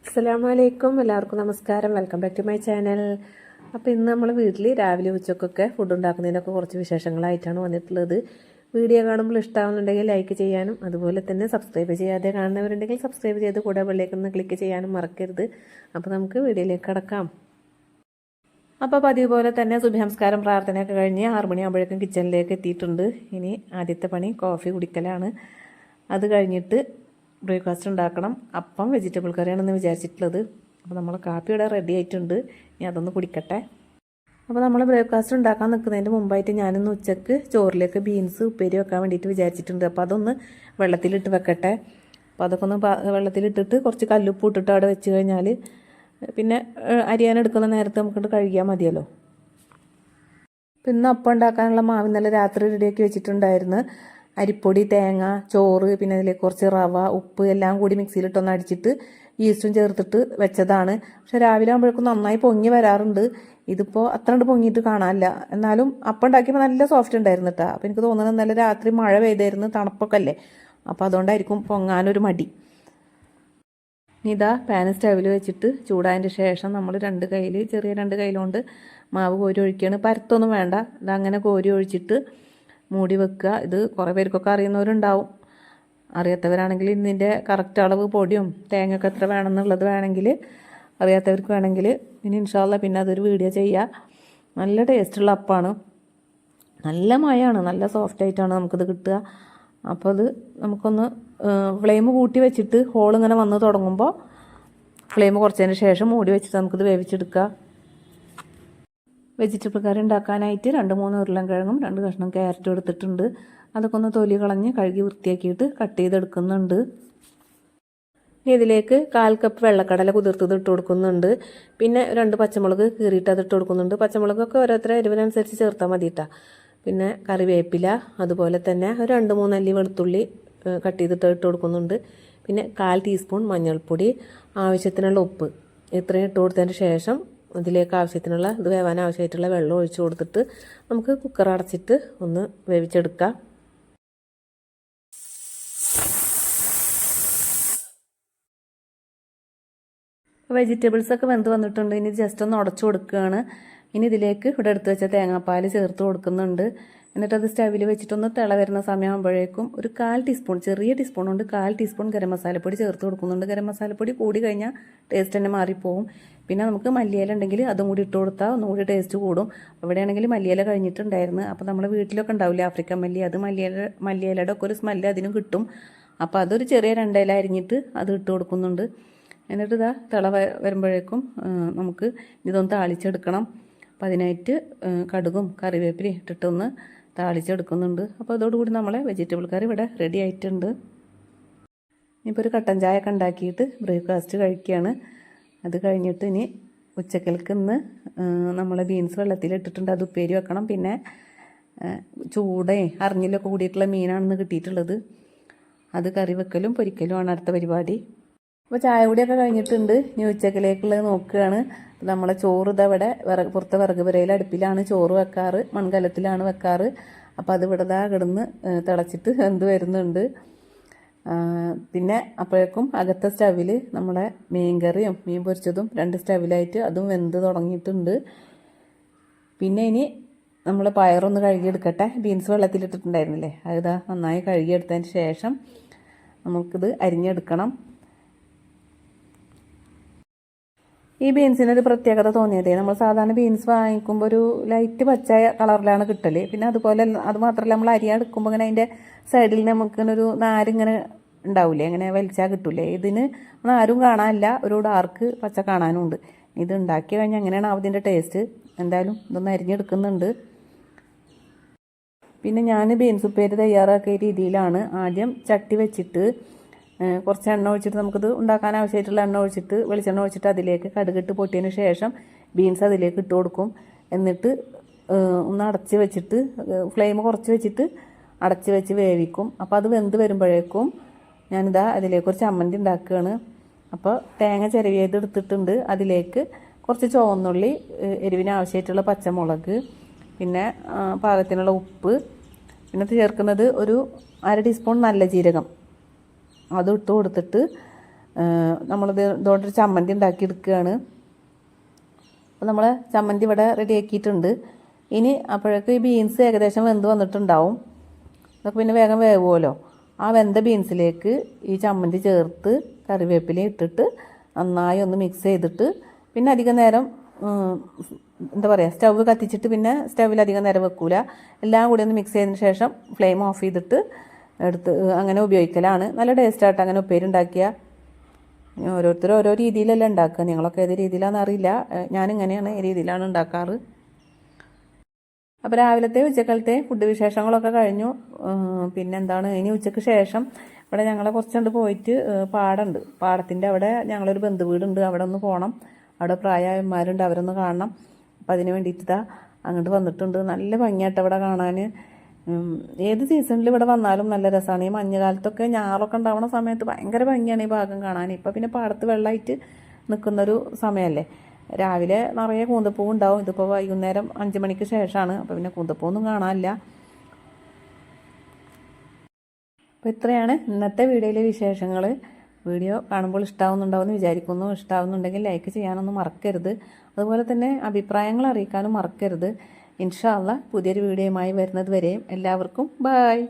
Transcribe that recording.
അസ്സലാമലൈക്കും, എല്ലാവർക്കും നമസ്കാരം. Welcome back to my channel. അപ്പോൾ ഇന്ന് നമ്മൾ വീട്ടിൽ രാവിലെ ഉച്ചക്കൊക്കെ ഫുഡ് ഉണ്ടാക്കുന്നതിനൊക്കെ കുറച്ച് വിശേഷങ്ങളായിട്ടാണ് വന്നിട്ടുള്ളത്. വീഡിയോ കാണുമ്പോൾ ഇഷ്ടമാകുന്നുണ്ടെങ്കിൽ ലൈക്ക് ചെയ്യാനും അതുപോലെ തന്നെ സബ്സ്ക്രൈബ് ചെയ്യാതെ കാണുന്നവരുണ്ടെങ്കിൽ സബ്സ്ക്രൈബ് ചെയ്ത് കൂടെ ബെല്ലൈക്കൺ ക്ലിക്ക് ചെയ്യാനും മറക്കരുത്. അപ്പോൾ നമുക്ക് വീഡിയോയിലേക്ക് കടക്കാം. അപ്പോൾ പതിവ് പോലെ തന്നെ സുബഹി പ്രാർത്ഥനയൊക്കെ കഴിഞ്ഞ് 6 മണിയാകുമ്പോഴേക്കും കിച്ചണിലേക്ക് എത്തിയിട്ടുണ്ട്. ഇനി ആദ്യത്തെ പണി കോഫി കുടിക്കലാണ്. അത് കഴിഞ്ഞിട്ട് ബ്രേക്ക്ഫാസ്റ്റ് ഉണ്ടാക്കണം. അപ്പം വെജിറ്റബിൾ കറിയാണെന്ന് വിചാരിച്ചിട്ടുള്ളത്. അപ്പോൾ നമ്മൾ കാപ്പി ഇവിടെ റെഡി ആയിട്ടുണ്ട്. ഇനി അതൊന്ന് കുടിക്കട്ടെ. അപ്പോൾ നമ്മൾ ബ്രേക്ക്ഫാസ്റ്റ് ഉണ്ടാക്കാൻ നിൽക്കുന്നതിന് മുമ്പായിട്ട് ഞാനിന്ന് ഉച്ചക്ക് ചോറിലേക്ക് ബീൻസ് ഉപ്പേരി വെക്കാൻ വേണ്ടിയിട്ട് വിചാരിച്ചിട്ടുണ്ട്. അപ്പോൾ അതൊന്ന് വെള്ളത്തിലിട്ട് വെക്കട്ടെ. അപ്പോൾ അതൊക്കെ ഒന്ന് വെള്ളത്തിലിട്ടിട്ട് കുറച്ച് കല്ലുപ്പ് ഇട്ടിട്ട് അവിടെ വെച്ച് കഴിഞ്ഞാൽ പിന്നെ അരിയാനെടുക്കുന്ന നേരത്തെ നമുക്കിട്ട് കഴുകിയാൽ മതിയല്ലോ. പിന്നെ അപ്പം ഉണ്ടാക്കാനുള്ള മാവ് ഇന്നലെ രാത്രി റെഡിയാക്കി വെച്ചിട്ടുണ്ടായിരുന്നു. അരിപ്പൊടി, തേങ്ങ, ചോറ്, പിന്നെ അതിലേക്ക് കുറച്ച് റവ, ഉപ്പ് എല്ലാം കൂടി മിക്സിയിലിട്ടൊന്ന് അടിച്ചിട്ട് ഈസ്റ്റും ചേർത്തിട്ട് വെച്ചതാണ്. പക്ഷെ രാവിലെ ആകുമ്പോഴേക്കും നന്നായി പൊങ്ങി വരാറുണ്ട്. ഇതിപ്പോൾ അത്ര പൊങ്ങിയിട്ട് കാണാനില്ല. എന്നാലും അപ്പം ഉണ്ടാക്കിയപ്പോൾ നല്ല സോഫ്റ്റ് ഉണ്ടായിരുന്നു കേട്ടോ. അപ്പോൾ എനിക്ക് തോന്നുന്നത് ഇന്നലെ രാത്രി മഴ പെയ്തായിരുന്നു, തണുപ്പൊക്കെ അല്ലേ, അപ്പോൾ അതുകൊണ്ടായിരിക്കും പൊങ്ങാനൊരു മടി. ഇതാ പാൻ സ്റ്റവിൽ വെച്ചിട്ട് ചൂടായതിൻ്റെ ശേഷം നമ്മൾ ചെറിയ രണ്ട് കയ്യിലുകൊണ്ട് മാവ് കോരി ഒഴിക്കുകയാണ്. പരത്തൊന്നും വേണ്ട, ഇതങ്ങനെ കോരി ഒഴിച്ചിട്ട് മൂടി വെക്കുക. ഇത് കുറേ പേർക്കൊക്കെ അറിയുന്നവരുണ്ടാവും. അറിയാത്തവരാണെങ്കിൽ ഇതിൻ്റെ കറക്റ്റ് അളവ് പൊടിയും തേങ്ങയൊക്കെ എത്ര വേണമെന്നുള്ളത് അറിയാത്തവർക്ക് വേണമെങ്കിൽ ഇനി ഇൻഷാല്ല പിന്നെ അതൊരു വീഡിയോ ചെയ്യുക. നല്ല ടേസ്റ്റുള്ള അപ്പമാണ്. നല്ല മയമാണ്, നല്ല സോഫ്റ്റായിട്ടാണ് നമുക്കിത് കിട്ടുക. അപ്പോൾ അത് നമുക്കൊന്ന് ഫ്ലെയിം കൂട്ടി വെച്ചിട്ട് ഹോളിങ്ങനെ വന്ന് തുടങ്ങുമ്പോൾ ഫ്ലെയിം കുറച്ചതിന് ശേഷം മൂടി വെച്ചിട്ട് നമുക്കിത് വേവിച്ചെടുക്കുക. വെജിറ്റബിൾ കറി ഉണ്ടാക്കാനായിട്ട് 2-3 ഉരുളൻകിഴങ്ങും 2 കഷ്ണം ക്യാരറ്റും എടുത്തിട്ടുണ്ട്. അതൊക്കെ ഒന്ന് തൊലി കളഞ്ഞ് കഴുകി വൃത്തിയാക്കിയിട്ട് കട്ട് ചെയ്തെടുക്കുന്നുണ്ട്. ഇതിലേക്ക് 1/4 കപ്പ് വെള്ളക്കടല കുതിർത്തത് ഇട്ട് കൊടുക്കുന്നുണ്ട്. പിന്നെ 2 പച്ചമുളക് കീറിയിട്ട് അത് ഇട്ട് കൊടുക്കുന്നുണ്ട്. പച്ചമുളകൊക്കെ ഓരോരുത്തരെ എരിവിനനുസരിച്ച് ചേർത്താൽ മതി കേട്ടോ. പിന്നെ കറിവേപ്പില, അതുപോലെ തന്നെ ഒരു 2-3 അല്ലി വെളുത്തുള്ളി കട്ട് ചെയ്തിട്ട് ഇട്ട് കൊടുക്കുന്നുണ്ട്. പിന്നെ 1/4 ടീസ്പൂൺ മഞ്ഞൾപ്പൊടി, ആവശ്യത്തിനുള്ള ഉപ്പ്, ഇത്രയും ഇട്ട് കൊടുത്തതിന് ശേഷം ഇതിലേക്ക് ആവശ്യത്തിനുള്ള ഇത് വേവാൻ ആവശ്യമായിട്ടുള്ള വെള്ളം ഒഴിച്ചു കൊടുത്തിട്ട് നമുക്ക് കുക്കർ അടച്ചിട്ട് ഒന്ന് വേവിച്ചെടുക്കാം. വെജിറ്റബിൾസൊക്കെ വെന്ത് വന്നിട്ടുണ്ട്. ഇനി ജസ്റ്റ് ഒന്ന് ഉടച്ചു കൊടുക്കുകയാണ്. ഇനി ഇതിലേക്ക് ഇവിടെ എടുത്ത് വെച്ച തേങ്ങാപ്പാൽ ചേർത്ത് കൊടുക്കുന്നുണ്ട്. എന്നിട്ട് അത് സ്റ്റവിൽ വെച്ചിട്ടൊന്ന് തിള വരുന്ന സമയമാകുമ്പോഴേക്കും ഒരു 1/4 ടീസ്പൂൺ, ചെറിയ ടീസ്പൂൺ കൊണ്ട് 1/4 ടീസ്പൂൺ ഗരം മസാലപ്പൊടി ചേർത്ത് കൊടുക്കുന്നുണ്ട്. ഗരം മസാലപ്പൊടി കൂടി കഴിഞ്ഞാൽ ടേസ്റ്റ് തന്നെ മാറിപ്പോവും. പിന്നെ നമുക്ക് മല്ലിയില ഉണ്ടെങ്കിൽ അതും കൂടി ഇട്ട് കൊടുത്താൽ ഒന്നുകൂടി ടേസ്റ്റ് കൂടും. ഇവിടെയാണെങ്കിൽ മല്ലിയില കഴിഞ്ഞിട്ടുണ്ടായിരുന്നു. അപ്പോൾ നമ്മുടെ വീട്ടിലൊക്കെ ഉണ്ടാവില്ലേ ആഫ്രിക്കൻ മല്ലി, അത് മല്ലിയിലയുടെ ഒക്കെ ഒരു സ്മെല്ല് അതിനും കിട്ടും. അപ്പോൾ അതൊരു ചെറിയ 2 ഇല അരിഞ്ഞിട്ട് അത് ഇട്ട് കൊടുക്കുന്നുണ്ട്. എന്നിട്ട് ഇതാ തിള വരുമ്പോഴേക്കും നമുക്ക് ഇതൊന്ന് താളിച്ചെടുക്കണം. അപ്പോൾ അതിനായിട്ട് കടുകും കറിവേപ്പിലയും ഇട്ടിട്ടൊന്ന് താളിച്ചെടുക്കുന്നുണ്ട്. അപ്പോൾ അതോടുകൂടി നമ്മളെ വെജിറ്റബിൾ കറി ഇവിടെ റെഡി ആയിട്ടുണ്ട്. ഇനിയിപ്പോൾ ഒരു കട്ടൻ ചായ ഒക്കെ ഉണ്ടാക്കിയിട്ട് ബ്രേക്ക്ഫാസ്റ്റ് കഴിക്കുകയാണ്. അത് കഴിഞ്ഞിട്ട് ഇനി ഉച്ചക്കൽക്ക് ഇന്ന് നമ്മളെ ബീൻസ് വെള്ളത്തിലിട്ടിട്ടുണ്ട്, അത് ഉപ്പേരി വെക്കണം. പിന്നെ അറിഞ്ഞിലൊക്കെ കൂടിയിട്ടുള്ള മീനാണെന്ന് കിട്ടിയിട്ടുള്ളത്. അത് കറി വെക്കലും പൊരിക്കലുമാണ് അടുത്ത പരിപാടി. അപ്പോൾ ചായ കൂടിയൊക്കെ കഴിഞ്ഞിട്ടുണ്ട്. ഇനി ഉച്ചക്കലേക്കുള്ളത് നോക്കുകയാണ്. നമ്മളെ ചോറ് ഇതവിടെ പുറത്തെ വിറക് പുരയിൽ അടുപ്പിലാണ് ചോറ് വെക്കാറ്, മൺകലത്തിലാണ് വെക്കാറ്. അപ്പോൾ അത് ഇവിടെ കിടന്ന് തിളച്ചിട്ട് വെന്ത് വരുന്നുണ്ട്. പിന്നെ അപ്പോഴേക്കും അകത്തെ സ്റ്റവിൽ നമ്മുടെ മീൻ കറിയും മീൻ പൊരിച്ചതും 2 സ്റ്റവിലായിട്ട് അതും വെന്ത് തുടങ്ങിയിട്ടുണ്ട്. പിന്നെ ഇനി നമ്മൾ പയറൊന്ന് കഴുകിയെടുക്കട്ടെ. ബീൻസ് വെള്ളത്തിലിട്ടിട്ടുണ്ടായിരുന്നില്ലേ, അതിതാ നന്നായി കഴുകിയെടുത്തതിന് ശേഷം നമുക്കിത് അരിഞ്ഞെടുക്കണം. ഈ ബീൻസിനൊരു പ്രത്യേകത തോന്നിയതേ, നമ്മൾ സാധാരണ ബീൻസ് വാങ്ങിക്കുമ്പോൾ ഒരു ലൈറ്റ് പച്ച കളറിലാണ് കിട്ടൽ. പിന്നെ അതുപോലെ അത് മാത്രമല്ല, നമ്മൾ അരിയെടുക്കുമ്പോൾ ഇങ്ങനെ അതിൻ്റെ സൈഡിൽ നമുക്കിങ്ങനൊരു നാരിങ്ങനെ ഉണ്ടാവില്ലേ, അങ്ങനെ വലിച്ചാൽ കിട്ടൂലേ. ഇതിന് നാരും കാണാനില്ല, ഒരു ഡാർക്ക് പച്ച കാണാനുമുണ്ട്. ഇത് ഉണ്ടാക്കി കഴിഞ്ഞാൽ അങ്ങനെയാണ് അതിൻ്റെ ടേസ്റ്റ്. എന്തായാലും ഇതൊന്ന് അരിഞ്ഞെടുക്കുന്നുണ്ട്. പിന്നെ ഞാൻ ബീൻസ് ഉപ്പേരി തയ്യാറാക്കിയ രീതിയിലാണ്. ആദ്യം ചട്ടി വെച്ചിട്ട് കുറച്ച് എണ്ണ ഒഴിച്ചിട്ട്, നമുക്കിത് ഉണ്ടാക്കാൻ ആവശ്യമായിട്ടുള്ള എണ്ണ ഒഴിച്ചിട്ട് വെളിച്ചെണ്ണ ഒഴിച്ചിട്ട് അതിലേക്ക് കടുകിട്ട് പൊട്ടിയതിന് ശേഷം ബീൻസ് അതിലേക്ക് ഇട്ട് കൊടുക്കും. എന്നിട്ട് ഒന്ന് അടച്ച് വെച്ചിട്ട് ഫ്ലെയിം കുറച്ച് വെച്ചിട്ട് അടച്ച് വെച്ച് വേവിക്കും. അപ്പോൾ അത് വെന്ത് വരുമ്പോഴേക്കും ഞാനിതാ അതിലേക്ക് ഒരു ചമ്മന്തി ഉണ്ടാക്കുകയാണ്. അപ്പോൾ തേങ്ങ ചിരവിയത് എടുത്തിട്ടുണ്ട്. അതിലേക്ക് കുറച്ച് ചുവന്നുള്ളി, എരിവിന് ആവശ്യമായിട്ടുള്ള പച്ചമുളക്, പിന്നെ പാകത്തിനുള്ള ഉപ്പ്, പിന്നെ ചേർക്കുന്നത് ഒരു 1/2 ടീസ്പൂൺ നല്ല ജീരകം, അത് ഇട്ട് കൊടുത്തിട്ട് നമ്മളിത് ഇതോടൊരു ചമ്മന്തി ഉണ്ടാക്കിയെടുക്കുകയാണ്. അപ്പോൾ നമ്മൾ ചമ്മന്തി ഇവിടെ റെഡിയാക്കിയിട്ടുണ്ട്. ഇനി അപ്പോഴേക്ക് ഈ ബീൻസ് ഏകദേശം വെന്ത് വന്നിട്ടുണ്ടാവും. അതൊക്കെ പിന്നെ വേഗം വേവുമല്ലോ. ആ വെന്ത ബീൻസിലേക്ക് ഈ ചമ്മന്തി ചേർത്ത് കറിവേപ്പില ഇട്ടിട്ട് നന്നായി ഒന്ന് മിക്സ് ചെയ്തിട്ട് പിന്നെ അധികം നേരം എന്താ പറയുക സ്റ്റവ് കത്തിച്ചിട്ട് പിന്നെ സ്റ്റവിൽ അധികം നേരം വെക്കൂല. എല്ലാം കൂടി ഒന്ന് മിക്സ് ചെയ്തതിന് ശേഷം ഫ്ലെയിം ഓഫ് ചെയ്തിട്ട് എടുത്ത് അങ്ങനെ ഉപയോഗിക്കലാണ്. നല്ല ടേസ്റ്റായിട്ട് അങ്ങനെ ഉപ്പേരി ഉണ്ടാക്കിയാൽ. ഓരോരുത്തരും ഓരോ രീതിയിലല്ല ഉണ്ടാക്കുക. നിങ്ങളൊക്കെ ഏത് രീതിയിലാണെന്ന് അറിയില്ല. ഞാനിങ്ങനെയാണ് ഈ രീതിയിലാണ് ഉണ്ടാക്കാറ്. അപ്പോൾ രാവിലത്തെ ഉച്ചക്കാലത്തെ ഫുഡ് വിശേഷങ്ങളൊക്കെ കഴിഞ്ഞു. പിന്നെന്താണ് ഇനി ഉച്ചയ്ക്ക് ശേഷം ഇവിടെ ഞങ്ങളെ കുറച്ചുകൊണ്ട് പോയിട്ട് പാടമുണ്ട്. പാടത്തിൻ്റെ അവിടെ ഞങ്ങളൊരു ബന്ധു വീടുണ്ട്. അവിടെ ഒന്ന് പോകണം. അവിടെ പ്രായമായവന്മാരുണ്ട്, അവരൊന്ന് കാണണം. അപ്പോൾ അതിന് വേണ്ടിയിട്ടാ അങ്ങോട്ട് വന്നിട്ടുണ്ട്. നല്ല ഭംഗിയായിട്ട് അവിടെ കാണാൻ. ഏത് സീസണിൽ ഇവിടെ വന്നാലും നല്ല രസമാണ്. ഈ മഞ്ഞുകാലത്തൊക്കെ ഞാറൊക്കെ ഉണ്ടാവുന്ന സമയത്ത് ഭയങ്കര ഭംഗിയാണ് ഈ ഭാഗം കാണാൻ. ഇപ്പോൾ പിന്നെ പാടത്ത് വെള്ളമായിട്ട് നിൽക്കുന്നൊരു സമയമല്ലേ. രാവിലെ നിറയെ കൂന്തപ്പൂ ഉണ്ടാവും. ഇതിപ്പോൾ വൈകുന്നേരം 5 മണിക്ക് ശേഷമാണ്. അപ്പോൾ പിന്നെ കൂന്തപ്പൂവൊന്നും കാണാനില്ല. അപ്പോൾ ഇത്രയാണ് ഇന്നത്തെ വീഡിയോയിലെ വിശേഷങ്ങൾ. വീഡിയോ കാണുമ്പോൾ ഇഷ്ടമാവുന്നുണ്ടാവുമെന്ന് വിചാരിക്കുന്നു. ഇഷ്ടമാവുന്നുണ്ടെങ്കിൽ ലൈക്ക് ചെയ്യാനൊന്നും മറക്കരുത്. അതുപോലെ തന്നെ അഭിപ്രായങ്ങൾ അറിയിക്കാനും മറക്കരുത്. ഇൻഷാ അല്ലാഹ് പുതിയൊരു വീഡിയോയുമായി വരുന്നത് വരെയും എല്ലാവർക്കും ബായ്.